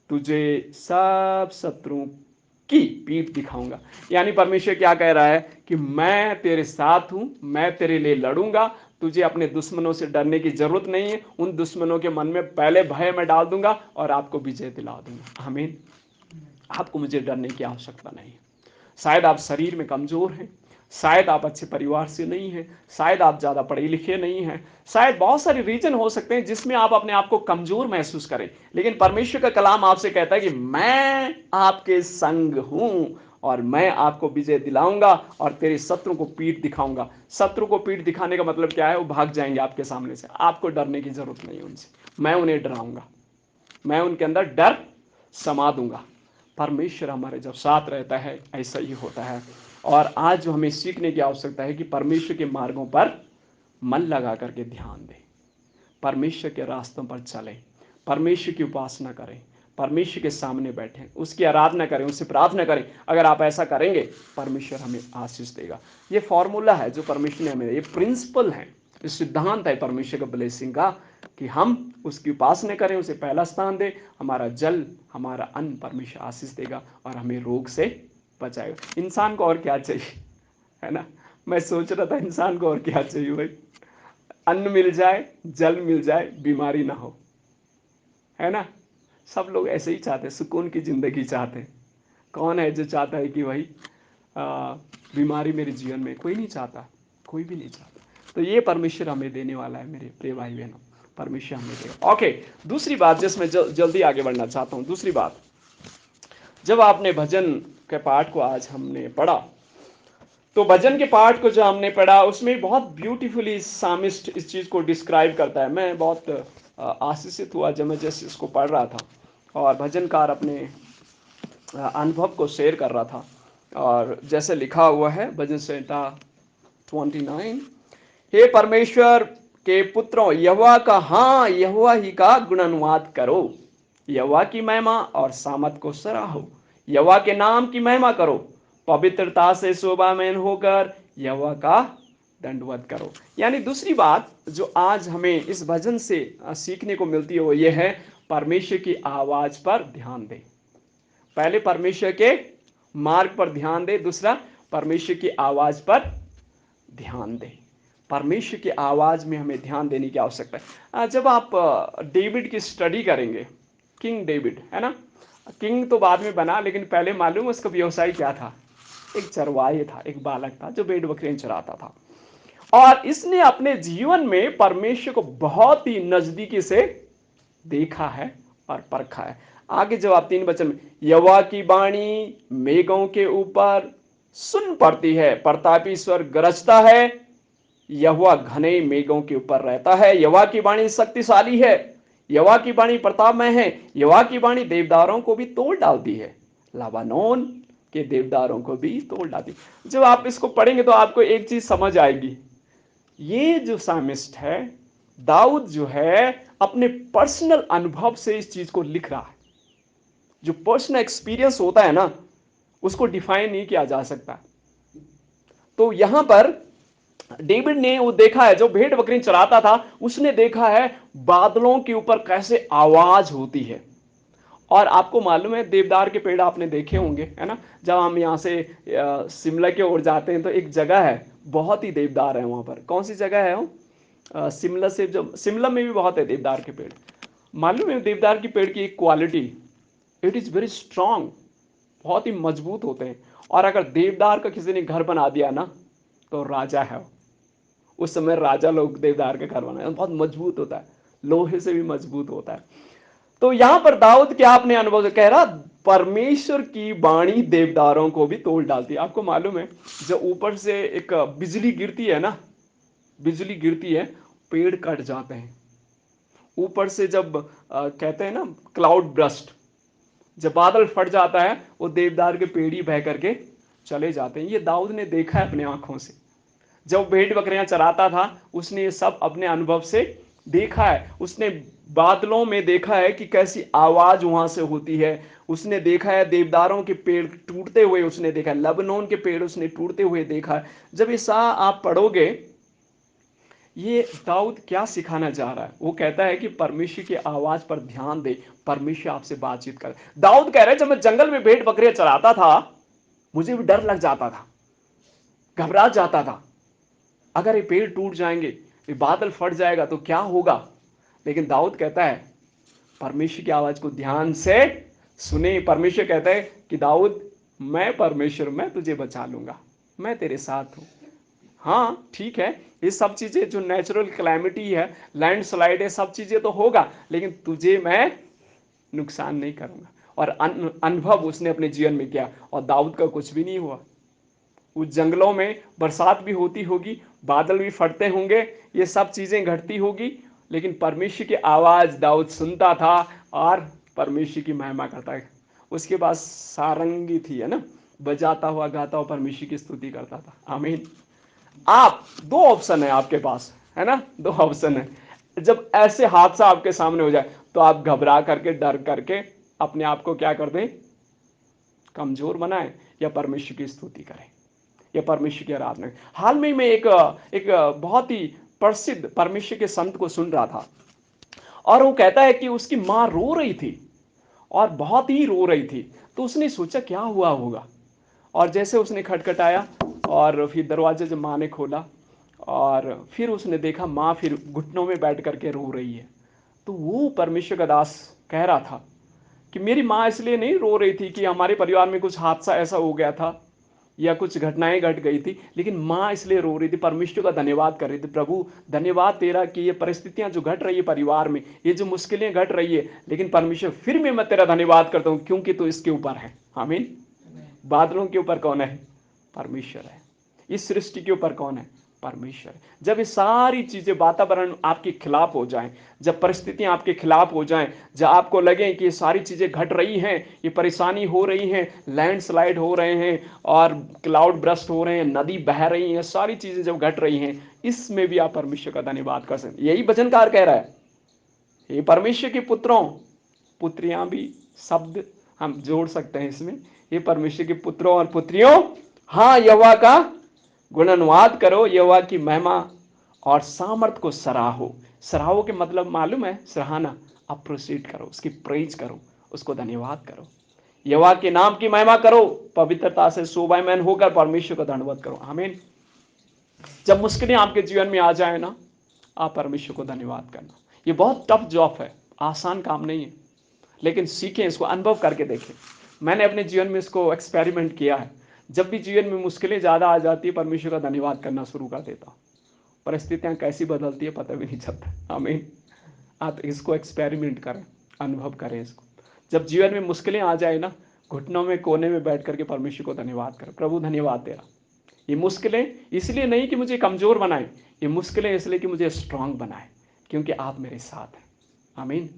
तुझे सब शत्रुओं की पीठ दिखाऊंगा। यानी परमेश्वर क्या कह रहा है कि मैं तेरे साथ हूं, मैं तेरे लिए लड़ूंगा, तुझे अपने दुश्मनों से डरने की जरूरत नहीं है। उन दुश्मनों के मन में पहले भय मैं डाल दूंगा और आपको विजय दिला दूंगा। आमीन। आपको मुझे डरने की आवश्यकता नहीं है। शायद आप शरीर में कमजोर हैं, शायद आप अच्छे परिवार से नहीं हैं, शायद आप ज़्यादा पढ़े लिखे नहीं हैं, शायद बहुत सारे रीजन हो सकते हैं जिसमें आप अपने आप को कमजोर महसूस करें, लेकिन परमेश्वर का कलाम आपसे कहता है कि मैं आपके संग हूं और मैं आपको विजय दिलाऊंगा और तेरे शत्रु को पीठ दिखाऊंगा। शत्रु को पीठ दिखाने का मतलब क्या है? वो भाग जाएंगे आपके सामने से, आपको डरने की जरूरत नहीं है उनसे। मैं उन्हें डराऊंगा, मैं उनके अंदर डर समा दूंगा। परमेश्वर हमारे जब साथ रहता है ऐसा ही होता है। और आज जो हमें सीखने की आवश्यकता है कि परमेश्वर के मार्गों पर मन लगा करके ध्यान दें, परमेश्वर के रास्तों पर चलें, परमेश्वर की उपासना करें, परमेश्वर के सामने बैठें, उसकी आराधना करें, उससे प्रार्थना करें। अगर आप ऐसा करेंगे, परमेश्वर हमें आशीष देगा। ये फॉर्मूला है जो परमेश्वर ने हमें, ये प्रिंसिपल है, ये सिद्धांत है परमेश्वर का ब्लेसिंग का, कि हम उसकी उपासना करें, उसे पहला स्थान दें। हमारा जल, हमारा अन्न परमेश्वर आशीष देगा और हमें रोग से बचाएगा। इंसान को और क्या चाहिए, है ना। मैं सोच रहा था इंसान को और क्या चाहिए भाई, अन्न मिल जाए, जल मिल जाए, बीमारी ना हो, है ना। सब लोग ऐसे ही चाहते हैं, सुकून की जिंदगी चाहते हैं। कौन है जो चाहता है कि भाई बीमारी मेरे जीवन में? कोई नहीं चाहता, कोई भी नहीं चाहता। तो ये परमेश्वर हमें देने वाला है मेरे प्रिय भाई बहनों, परमेश्वर हमें देगा। ओके, दूसरी बात जिसमें जल्दी आगे बढ़ना चाहता हूँ। दूसरी बात, जब आपने भजन के पाठ को आज हमने पढ़ा, तो भजन के पाठ को जो हमने पढ़ा उसमें बहुत ब्यूटीफुली सामिस्ट इस चीज को डिस्क्राइब करता है। मैं बहुत आशीषित हुआ जब मैं जैसे इसको पढ़ रहा था और भजनकार अपने अनुभव को शेयर कर रहा था। और जैसे लिखा हुआ है भजन संहिता 29, हे परमेश्वर के पुत्रों, यहोवा का, हाँ यहोवा ही का गुणानुवाद करो, यहोवा की महिमा और सामत को सराहो, यहोवा के नाम की महिमा करो, पवित्रता से शोभामय होकर यहोवा का दंडवत करो। यानी दूसरी बात जो आज हमें इस भजन से सीखने को मिलती है वो ये है, परमेश्वर की आवाज पर ध्यान दें। पहले परमेश्वर के मार्ग पर ध्यान दें, दूसरा परमेश्वर की आवाज पर ध्यान दें। परमेश्वर की आवाज में हमें ध्यान देने की आवश्यकता है। जब आप डेविड की स्टडी करेंगे, किंग डेविड है ना, किंग तो बाद में बना, लेकिन पहले मालूम उसका व्यवसाय क्या था? एक चरवाहे था, एक बालक था जो भेड़ बकरियां चराता था। और इसने अपने जीवन में परमेश्वर को बहुत ही नजदीकी से देखा है और परखा है। आगे जब आप 3 वचन में, यहोवा की वाणी मेघों के ऊपर सुन पड़ती है, प्रतापी स्वर गरजता है, यहोवा घने मेघों के ऊपर रहता है, यहोवा की वाणी शक्तिशाली है, यहोवा की वाणी प्रतापमय है, यहोवा की वाणी देवदारों को भी तोड़ डालती है, लबानोन के देवदारों को भी तोड़ डालती है। जब आप इसको पढ़ेंगे तो आपको एक चीज समझ आएगी, ये जो सामिस्ट है दाऊद जो है अपने पर्सनल अनुभव से इस चीज को लिख रहा है। जो पर्सनल एक्सपीरियंस होता है ना, उसको डिफाइन नहीं किया जा सकता। तो यहां पर डेविड ने वो देखा है, जो भेड़ बकरी चराता था उसने देखा है बादलों के ऊपर कैसे आवाज होती है। और आपको मालूम है देवदार के पेड़ आपने देखे होंगे है ना, जब हम यहाँ से शिमला की ओर जाते हैं तो एक जगह है, बहुत ही देवदार है वहां पर। कौन सी जगह है वो? शिमला से, जब शिमला में भी बहुत है देवदार के पेड़। मालूम है देवदार की पेड़ की एक quality, it is very strong, बहुत ही मजबूत होते हैं। और अगर देवदार का किसी ने घर बना दिया ना तो राजा है वो। उस समय राजा लोग देवदार का घर बनाए, बहुत मजबूत होता है, लोहे से भी मजबूत होता है। तो यहां पर दाऊद क्या अपने अनुभव से कह रहा, परमेश्वर की वाणी देवदारों को भी तोड़ डालती है। आपको मालूम है जब ऊपर से एक बिजली गिरती है ना, बिजली गिरती है, पेड़ कट जाते हैं। ऊपर से जब कहते हैं ना क्लाउड ब्रस्ट, जब बादल फट जाता है वो देवदार के पेड़ ही बह करके चले जाते हैं। ये दाऊद ने देखा है अपने आंखों से। जब भेड़ बकरियां चराता था उसने ये सब अपने अनुभव से देखा है। उसने बादलों में देखा है कि कैसी आवाज वहां से होती है। उसने देखा है देवदारों के पेड़ टूटते हुए, उसने देखा है लबनोन के पेड़ उसने टूटते हुए देखा है। जब ये सा आप पढ़ोगे, ये दाऊद क्या सिखाना चाह रहा है? वो कहता है कि परमेश्वर की आवाज पर ध्यान दे, परमेश्वर आपसे बातचीत कर। दाऊद कह रहा है जब मैं जंगल में भेड़ बकरियां चराता था मुझे भी डर लग जाता था, घबरा जाता था, अगर ये पेड़ टूट जाएंगे, ये बादल फट जाएगा तो क्या होगा। लेकिन दाऊद कहता है परमेश्वर की आवाज को ध्यान से सुने। परमेश्वर कहता है कि दाऊद, मैं परमेश्वर, मैं तुझे बचा लूंगा, मैं तेरे साथ हूं। हाँ ठीक है, ये सब चीजें जो नेचुरल क्लैमिटी है, लैंडस्लाइड है, सब चीजें तो होगा, लेकिन तुझे मैं नुकसान नहीं करूंगा। और अनुभव उसने अपने जीवन में किया, और दाऊद का कुछ भी नहीं हुआ। उस जंगलों में बरसात भी होती होगी, बादल भी फटते होंगे, ये सब चीजें घटती होगी, लेकिन परमेश्वर की आवाज दाऊद सुनता था और परमेश्वर की महिमा करता है। उसके पास सारंगी थी है ना, बजाता हुआ गाता हुआ परमेश्वर की स्तुति करता था। आमीन। आप, 2 ऑप्शन है आपके पास है ना, 2 ऑप्शन है। जब ऐसे हादसा आपके सामने हो जाए तो आप घबरा करके, डर करके अपने आप को क्या कर दें, कमजोर बनाएं, या परमेश्वर की स्तुति करें, या परमेश्वर की आराधना। हाल में मैं एक बहुत ही प्रसिद्ध परमेश्वर के संत को सुन रहा था, और वो कहता है कि उसकी मां रो रही थी, और बहुत ही रो रही थी। तो उसने सोचा क्या हुआ होगा, और जैसे उसने खटखटाया और फिर दरवाजा जब माँ ने खोला, और फिर उसने देखा माँ फिर घुटनों में बैठ करके रो रही है। तो वो परमेश्वर का दास कह रहा था कि मेरी माँ इसलिए नहीं रो रही थी कि हमारे परिवार में कुछ हादसा ऐसा हो गया था या कुछ घटनाएं घट गई थी, लेकिन माँ इसलिए रो रही थी, परमेश्वर का धन्यवाद कर रही थी, प्रभु धन्यवाद तेरा कि ये परिस्थितियां जो घट रही है परिवार में, ये जो मुश्किलें घट रही है, लेकिन परमेश्वर फिर भी मैं तेरा धन्यवाद करता हूं क्योंकि तू इसके ऊपर है। आमीन। बादलों के ऊपर कौन है? परमेश्वर है। इस सृष्टि के ऊपर कौन है? परमेश्वर। जब ये सारी चीजें, वातावरण आपके खिलाफ हो जाएं, जब परिस्थितियां आपके खिलाफ हो जाएं, जब आपको लगे कि ये सारी चीजें घट रही हैं, ये परेशानी हो रही है, लैंडस्लाइड हो रहे हैं और क्लाउड ब्रस्ट हो रहे हैं, नदी बह रही है, सारी चीजें जब घट रही हैं, इसमें भी आप परमेश्वर का धन्यवाद कर सकते। यही वचनकार कह रहा है, ये परमेश्वर के पुत्रों, पुत्रियां भी शब्द हम जोड़ सकते हैं इसमें, ये परमेश्वर के पुत्रों और पुत्रियों, हाँ यहोवा का गुणानुवाद करो, यहोवा की महिमा और सामर्थ को सराहो। सराहो के मतलब मालूम है? सराहना, अप्रिशिएट करो, उसकी प्रेज करो, उसको धन्यवाद करो, यहोवा के नाम की महिमा करो, पवित्रता से शोभायमान होकर परमेश्वर को धन्यवाद करो। आमीन। जब मुश्किलें आपके जीवन में आ जाए ना, आप परमेश्वर को धन्यवाद करना। ये बहुत टफ जॉब है, आसान काम नहीं है, लेकिन सीखें, इसको अनुभव करके देखें। मैंने अपने जीवन में इसको एक्सपेरिमेंट किया है। जब भी जीवन में मुश्किलें ज़्यादा आ जाती है, परमेश्वर का धन्यवाद करना शुरू कर देता हूँ। परिस्थितियाँ कैसी बदलती है पता भी नहीं चलता। आमीन। आप इसको एक्सपेरिमेंट करें, अनुभव करें इसको। जब जीवन में मुश्किलें आ जाए ना, घुटनों में कोने में बैठ करके परमेश्वर को धन्यवाद करें। प्रभु धन्यवाद तेरा, ये मुश्किलें इसलिए नहीं कि मुझे कमज़ोर बनाए, ये मुश्किलें इसलिए कि मुझे स्ट्रांग बनाए, क्योंकि आप मेरे साथ हैं। आमीन।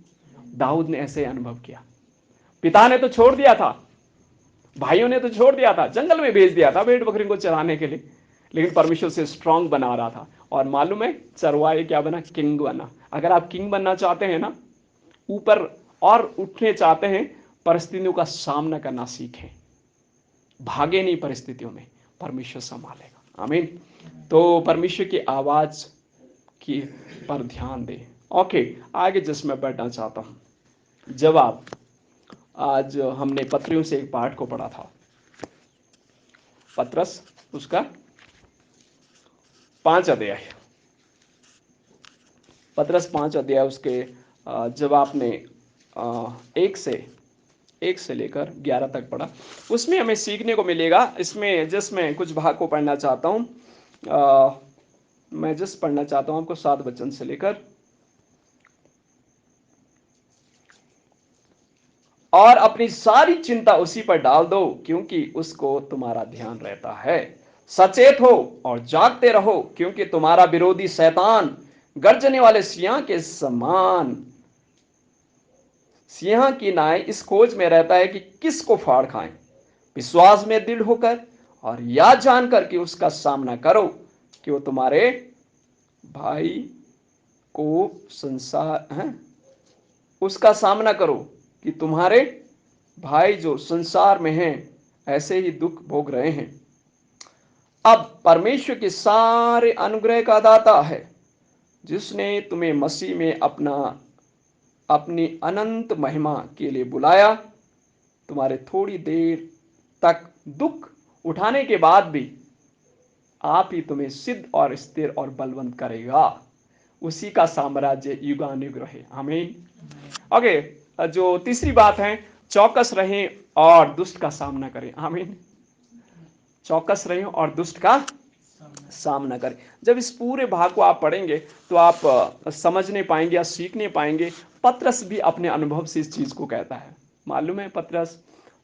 दाऊद ने ऐसे अनुभव किया। पिता ने तो छोड़ दिया था, भाइयों ने तो छोड़ दिया था, जंगल में भेज दिया था भेड़ बकरी को चराने के लिए, लेकिन परमेश्वर से स्ट्रांग बना रहा था। और मालूम है चरवाहे क्या बना? किंग बना। अगर आप किंग बनना चाहते हैं ना, ऊपर और उठने चाहते हैं, परिस्थितियों का सामना करना सीखें। भागे नहीं परिस्थितियों में, परमेश्वर संभालेगा। आमीन। तो परमेश्वर की आवाज की पर ध्यान दें। ओके, आगे जिसमें बढ़ना चाहता हूं, जब आप आज हमने पत्रियों से एक पाठ को पढ़ा था, पत्रस उसका 5 अध्याय, पत्रस 5 अध्याय उसके जब आपने 1 से लेकर 11 तक पढ़ा, उसमें हमें सीखने को मिलेगा। इसमें जिसमें कुछ भाग को पढ़ना चाहता हूँ, मैं जिस पढ़ना चाहता हूँ आपको 7 वचन से लेकर, और अपनी सारी चिंता उसी पर डाल दो क्योंकि उसको तुम्हारा ध्यान रहता है। सचेत हो और जागते रहो क्योंकि तुम्हारा विरोधी शैतान गर्जने वाले सिंह की नाई इस खोज में रहता है कि किसको फाड़ खाएं। विश्वास में दृढ़ होकर और याद जानकर कि उसका सामना करो कि वो तुम्हारे भाई को संसार है, उसका सामना करो कि तुम्हारे भाई जो संसार में हैं ऐसे ही दुख भोग रहे हैं। अब परमेश्वर के सारे अनुग्रह का दाता है, जिसने तुम्हें मसीह में अपनी अनंत महिमा के लिए बुलाया, तुम्हारे थोड़ी देर तक दुख उठाने के बाद भी आप ही तुम्हें सिद्ध और स्थिर और बलवंत करेगा। उसी का साम्राज्य युगानुयुग रहे। आमीन। ओके, जो तीसरी बात है, चौकस रहें और दुष्ट का सामना करें। आमीन। चौकस रहें और दुष्ट का सामना करें। जब इस पूरे भाग को आप पढ़ेंगे तो आप समझने पाएंगे या सीखने पाएंगे। पतरस भी अपने अनुभव से इस चीज को कहता है। मालूम है पतरस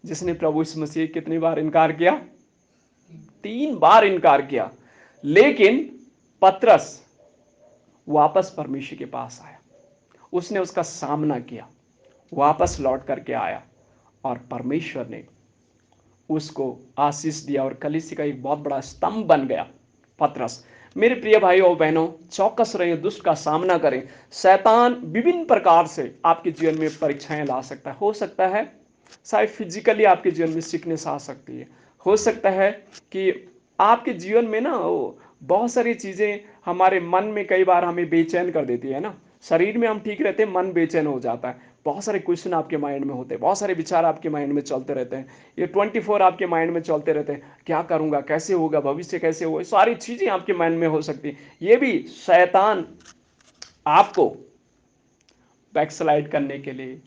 जिसने प्रभु यीशु मसीह कितनी बार इनकार किया? 3 बार इनकार किया, लेकिन पतरस वापस परमेश्वर के पास आया, उसने उसका सामना किया, वापस लौट करके आया और परमेश्वर ने उसको आशीष दिया और कलीसिया का एक बहुत बड़ा स्तंभ बन गया पतरस। मेरे प्रिय भाइयों और बहनों, चौकस रहें, दुष्ट का सामना करें। शैतान विभिन्न प्रकार से आपके जीवन में परीक्षाएं ला सकता है। हो सकता है शायद फिजिकली आपके जीवन में सिकनेस आ सकती है, हो सकता है कि आपके जीवन में ना बहुत सारी चीजें हमारे मन में कई बार हमें बेचैन कर देती है ना। शरीर में हम ठीक रहते हैं, मन बेचैन हो जाता है। बहुत सारे क्वेश्चन आपके माइंड में होते हैं, बहुत सारे विचार आपके माइंड में चलते रहते हैं, ये 24 आपके माइंड में चलते रहते हैं। क्या करूंगा, कैसे होगा, भविष्य कैसे होगा, सारी चीजें आपके माइंड में हो सकती है। ये भी शैतान आपको बैकस्लाइड करने के लिए,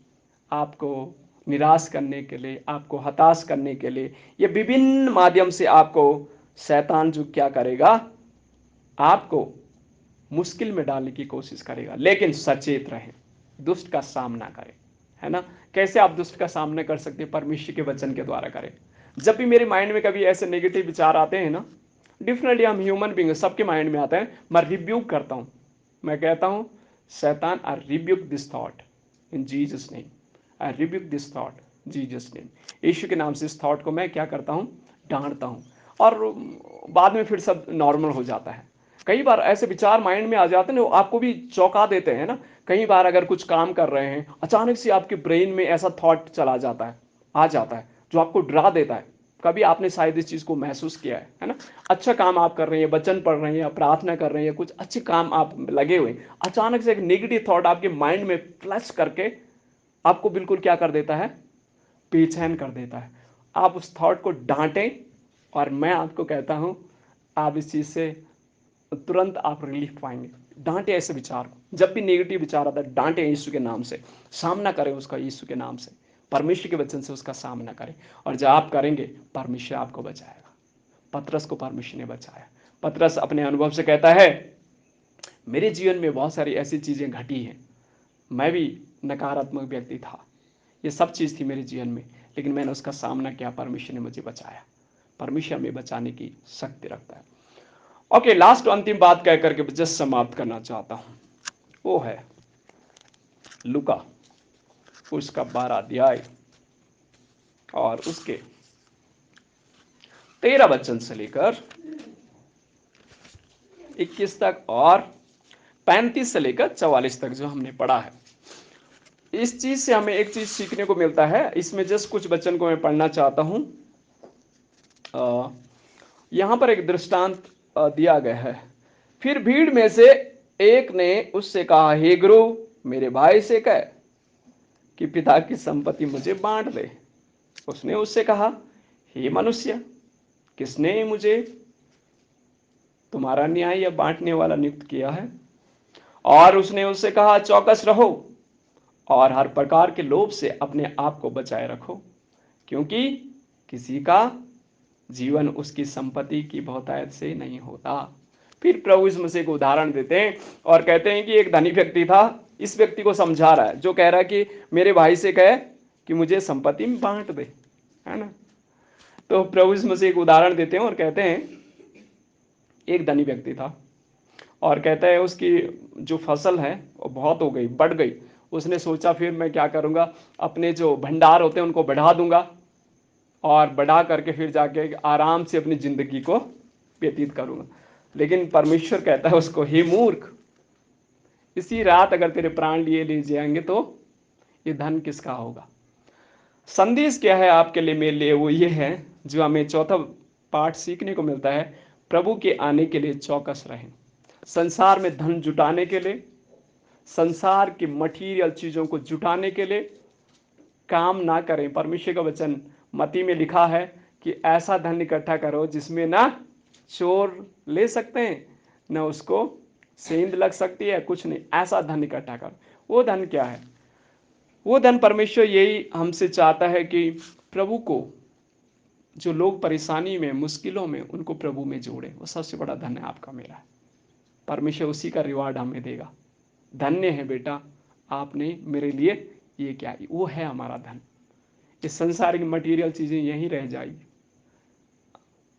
आपको निराश करने के लिए, आपको हताश करने के लिए, ये विभिन्न माध्यम से आपको शैतान जो क्या करेगा, आपको मुश्किल में डालने की कोशिश करेगा। लेकिन सचेत रहें, दुष्ट का सामना करें, है ना। कैसे आप दुष्ट का सामना कर सकते हैं? परमेश्वर के वचन के द्वारा करें। जब भी मेरे माइंड में कभी ऐसे नेगेटिव विचार आते हैं ना, डेफिनेटली हम ह्यूमन बींग, सबके माइंड में आता है। मैं रिब्यूक करता हूँ, मैं कहता हूँ शैतान, I rebuke this thought in Jesus name, I rebuke this thought Jesus name. यीशु के नाम से इस थॉट को मैं क्या करता हूँ, डांटता हूँ, और बाद में फिर सब नॉर्मल हो जाता है। कई बार ऐसे विचार माइंड में आ जाते हैं, वो आपको भी चौंका देते हैं ना। कई बार अगर कुछ काम कर रहे हैं, अचानक से आपके ब्रेन में ऐसा थॉट चला जाता है, आ जाता है, जो आपको डरा देता है। कभी आपने शायद इस चीज को महसूस किया है ना। अच्छा काम आप कर रहे हैं, वचन पढ़ रहे हैं या प्रार्थना कर रहे हैं, कुछ अच्छे काम आप लगे हुए, अचानक से एक नेगेटिव थॉट आपके माइंड में फ्लैश करके आपको बिल्कुल क्या कर देता है, बेचैन कर देता है। आप उस थॉट को डांटें, और मैं आपको कहता हूं आप इस चीज से तुरंत आप रिलीफ पाएंगे। डांटे ऐसे विचार को, जब भी नेगेटिव विचार आता है डांटे यीशु के नाम से, सामना करें उसका यीशु के नाम से, परमेश्वर के वचन से उसका सामना करें। और जब आप करेंगे, परमेश्वर आपको बचाएगा। पतरस को परमेश्वर ने बचाया। पतरस अपने अनुभव से कहता है, मेरे जीवन में बहुत सारी ऐसी चीजें घटी हैं, मैं भी नकारात्मक व्यक्ति था, ये सब चीज थी मेरे जीवन में, लेकिन मैंने उसका सामना किया, परमेश्वर ने मुझे बचाया। परमेश्वर हमें बचाने की शक्ति रखता है। ओके, लास्ट अंतिम बात कह करके जस्ट समाप्त करना चाहता हूं, वो है लूका उसका 12 अध्याय और उसके 13 वचन से लेकर 21 तक और 35 से लेकर 44 तक जो हमने पढ़ा है। इस चीज से हमें एक चीज सीखने को मिलता है। इसमें जस्ट कुछ वचन को मैं पढ़ना चाहता हूं। यहां पर एक दृष्टांत दिया गया है। फिर भीड़ में से एक ने उससे कहा, हे गुरु, मेरे भाई से कह कि पिता की संपत्ति मुझे बांट दे। उसने उससे कहा, हे मनुष्य, किसने मुझे तुम्हारा न्याय या बांटने वाला नियुक्त किया है? और उसने उससे कहा, चौकस रहो और हर प्रकार के लोभ से अपने आप को बचाए रखो, क्योंकि किसी का जीवन उसकी संपत्ति की बहुतायत से नहीं होता। फिर प्रभु इस मसीह को उदाहरण देते हैं और कहते हैं कि एक धनी व्यक्ति था। इस व्यक्ति को समझा रहा है, जो कह रहा है कि मेरे भाई से कहे कि मुझे संपत्ति में बांट दे, है ना। तो प्रभु इस मसीह को उदाहरण देते हैं और कहते हैं, एक धनी व्यक्ति था, और कहता है उसकी जो फसल है वो बहुत हो गई, बढ़ गई। उसने सोचा, फिर मैं क्या करूंगा, अपने जो भंडार होते हैं उनको बढ़ा दूंगा, और बढ़ा करके फिर जाके आराम से अपनी जिंदगी को व्यतीत करूंगा। लेकिन परमेश्वर कहता है उसको, हे मूर्ख, इसी रात अगर तेरे प्राण लिए जाएंगे तो ये धन किसका होगा? संदेश क्या है आपके लिए, मेरे लिए? वो ये है जो हमें चौथा पाठ सीखने को मिलता है, प्रभु के आने के लिए चौकस रहें। संसार में धन जुटाने के लिए, संसार की मटीरियल चीजों को जुटाने के लिए काम ना करें। परमेश्वर का वचन मती में लिखा है कि ऐसा धन इकट्ठा करो जिसमें ना चोर ले सकते हैं, ना उसको सेंध लग सकती है, कुछ नहीं। ऐसा धन इकट्ठा करो। वो धन क्या है? वो धन, परमेश्वर यही हमसे चाहता है कि प्रभु को, जो लोग परेशानी में, मुश्किलों में, उनको प्रभु में जोड़े। वो सबसे बड़ा धन है आपका मेरा। परमेश्वर उसी का रिवार्ड हमें देगा। धन्य है बेटा, आपने मेरे लिए ये क्या, वो है हमारा धन। इस संसार की मटेरियल चीजें यहीं रह जाएगी।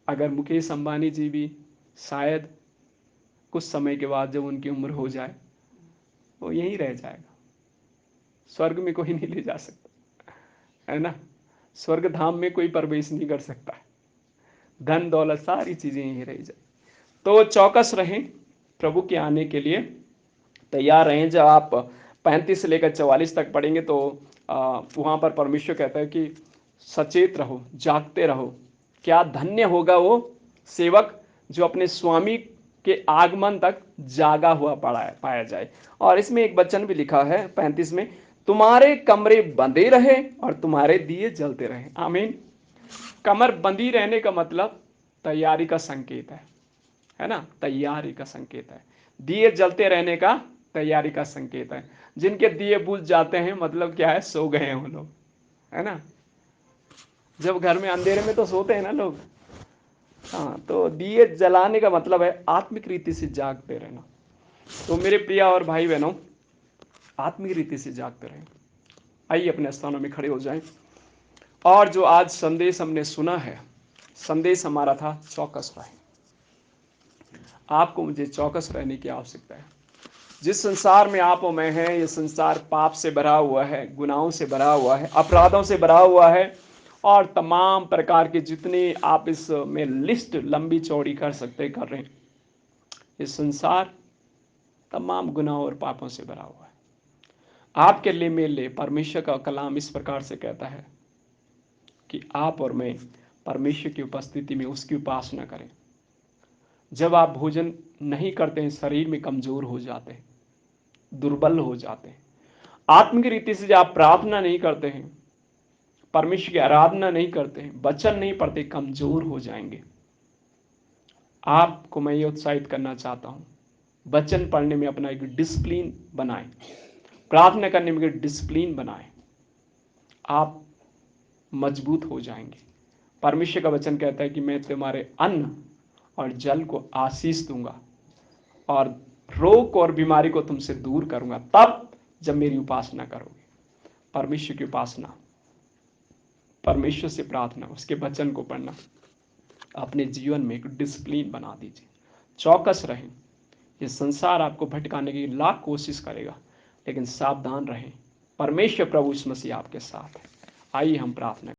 अगर मुकेश अंबानी जी भी शायद कुछ समय के बाद जब उनकी उम्र हो जाए, वो यहीं रह जाएगा। स्वर्ग में कोई नहीं ले जा सकता, है ना। स्वर्ग धाम में कोई प्रवेश नहीं कर सकता है। धन दौलत सारी चीजें यहीं रह जाए। तो चौकस रहें, प्रभु के आने के लिए तैयार रहें। जब आप 35 से लेकर 44 तक पढ़ेंगे तो वहां पर परमेश्वर कहता है कि सचेत रहो, जागते रहो। क्या धन्य होगा वो सेवक जो अपने स्वामी के आगमन तक जागा हुआ पाया जाए। और इसमें एक वचन भी लिखा है 35 में, तुम्हारे कमरे बंधे रहे और तुम्हारे दिए जलते रहे। आमीन। कमर बंदी रहने का मतलब तैयारी का संकेत है ना, तैयारी का संकेत है। दिए जलते रहने का तैयारी का संकेत है। जिनके दिए बुझ जाते हैं मतलब क्या है, सो गए हैं वो लोग, है ना। जब घर में अंधेरे में तो सोते हैं ना लोग। हाँ, तो दिए जलाने का मतलब है आत्मिक रीति से जागते रहना। तो मेरे प्रिय और भाई बहनों, आत्मिक रीति से जागते रहें। आइए अपने स्थानों में खड़े हो जाएं। और जो आज संदेश हमने सुना है, संदेश हमारा था चौकस रहें। आपको मुझे चौकस रहने की आवश्यकता है। जिस संसार में आप और मैं हैं, ये संसार पाप से भरा हुआ है, गुनाहों से भरा हुआ है, अपराधों से भरा हुआ है, और तमाम प्रकार के जितने आप इस में लिस्ट लंबी चौड़ी कर सकते कर रहे हैं। ये संसार तमाम गुनाहों और पापों से भरा हुआ है। आपके लिए मेरे लिए परमेश्वर का कलाम इस प्रकार से कहता है कि आप और मैं परमेश्वर की उपस्थिति में उसकी उपासना करें। जब आप भोजन नहीं करते हैं, शरीर में कमजोर हो जाते हैं, दुर्बल हो जाते हैं। आत्मिक रीति से जब आप प्रार्थना नहीं करते हैं, परमेश्वर की आराधना नहीं करते हैं, वचन नहीं पढ़ते, कमजोर हो जाएंगे। आपको मैं ये उत्साहित करना चाहता हूँ, वचन पढ़ने में अपना एक डिसिप्लिन बनाएं, प्रार्थना करने में एक डिसिप्लिन बनाएं, आप मजबूत हो जाएंगे। परमेश्वर का वचन कहता है कि मैं तुम्हारे अन्न और जल को आशीष दूंगा और रोग और बीमारी को तुमसे दूर करूंगा, तब जब मेरी उपासना करोगे। परमेश्वर की उपासना, परमेश्वर से प्रार्थना, उसके वचन को पढ़ना अपने जीवन में एक डिसिप्लिन बना दीजिए। चौकस रहें। ये संसार आपको भटकाने की लाख कोशिश करेगा, लेकिन सावधान रहें। परमेश्वर प्रभु यीशु मसीह आपके साथ है। आइए हम प्रार्थना